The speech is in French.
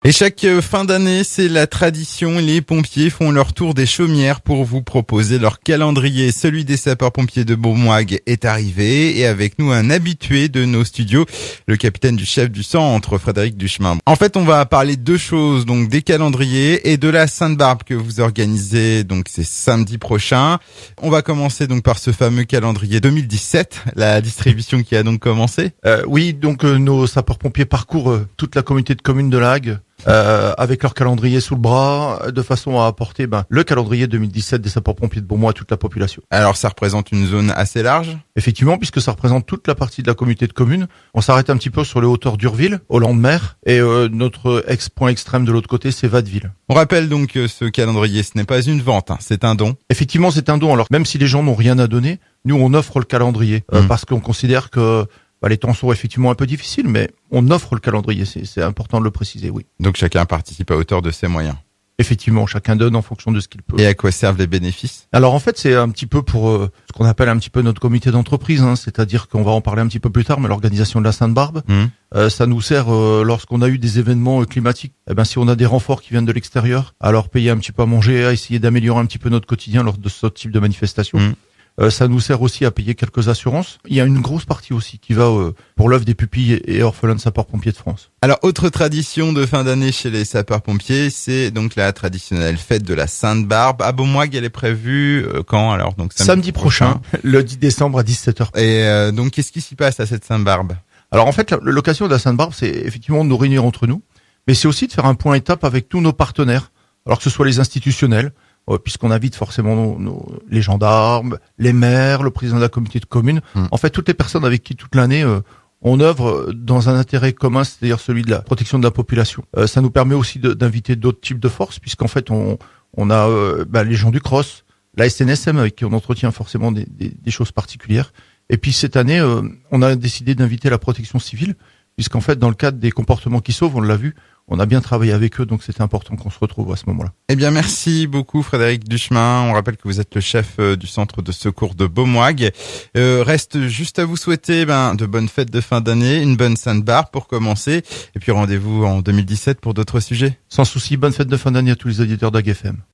Et chaque fin d'année, c'est la tradition. Les pompiers font leur tour des chaumières pour vous proposer leur calendrier. Celui des sapeurs-pompiers de Beaumoig est arrivé et avec nous un habitué de nos studios, le capitaine du chef du centre, Frédéric Duchemin. En fait, on va parler de deux choses, donc des calendriers et de la Sainte-Barbe que vous organisez, donc c'est samedi prochain. On va commencer donc par ce fameux calendrier 2017, la distribution qui a donc commencé. Oui, donc nos sapeurs-pompiers parcourent toute la communauté de communes de la Hague avec leur calendrier sous le bras, de façon à apporter le calendrier 2017 des sapeurs-pompiers de Beaumoig à toute la population. Alors ça représente une zone assez large. Effectivement, puisque ça représente toute la partie de la communauté de communes. On s'arrête un petit peu sur les hauteurs d'Urville, au Landemer, et notre point extrême de l'autre côté, c'est Watteville. On rappelle donc que ce calendrier, ce n'est pas une vente, c'est un don. Effectivement, c'est un don. Alors même si les gens n'ont rien à donner, nous on offre le calendrier parce qu'on considère que les temps sont effectivement un peu difficiles, mais on offre le calendrier, c'est important de le préciser, oui. Donc chacun participe à hauteur de ses moyens. Effectivement, chacun donne en fonction de ce qu'il peut. Et à quoi servent les bénéfices? Alors en fait, c'est un petit peu pour ce qu'on appelle un petit peu notre comité d'entreprise, c'est-à-dire qu'on va en parler un petit peu plus tard, mais l'organisation de la Sainte-Barbe, ça nous sert lorsqu'on a eu des événements climatiques. Si on a des renforts qui viennent de l'extérieur, à leur payer un petit peu à manger, à essayer d'améliorer un petit peu notre quotidien lors de ce type de manifestation. Ça nous sert aussi à payer quelques assurances. Il y a une grosse partie aussi qui va pour l'œuvre des pupilles et orphelins de sapeurs-pompiers de France. Alors, autre tradition de fin d'année chez les sapeurs-pompiers, c'est donc la traditionnelle fête de la Sainte-Barbe. À Beaumoig, elle est prévue quand alors? Donc samedi prochain, le 10 décembre à 17h. Et donc, qu'est-ce qui s'y passe à cette Sainte-Barbe? Alors en fait, l'occasion de la Sainte-Barbe, c'est effectivement de nous réunir entre nous, mais c'est aussi de faire un point étape avec tous nos partenaires, alors que ce soit les institutionnels, puisqu'on invite forcément les gendarmes, les maires, le président de la communauté de communes, en fait toutes les personnes avec qui toute l'année on œuvre dans un intérêt commun, c'est-à-dire celui de la protection de la population. Ça nous permet aussi d'inviter d'autres types de forces, puisqu'en fait on a les gens du CROSS, la SNSM avec qui on entretient forcément des choses particulières. Et puis cette année, on a décidé d'inviter la protection civile, puisqu'en fait dans le cadre des comportements qui sauvent, on l'a vu, on a bien travaillé avec eux, donc c'était important qu'on se retrouve à ce moment-là. Eh bien, merci beaucoup Frédéric Duchemin. On rappelle que vous êtes le chef du centre de secours de Beaumoig. Reste juste à vous souhaiter de bonnes fêtes de fin d'année, une bonne Sainte-Barbe pour commencer, et puis rendez-vous en 2017 pour d'autres sujets. Sans souci, bonne fête de fin d'année à tous les auditeurs d'AG FM.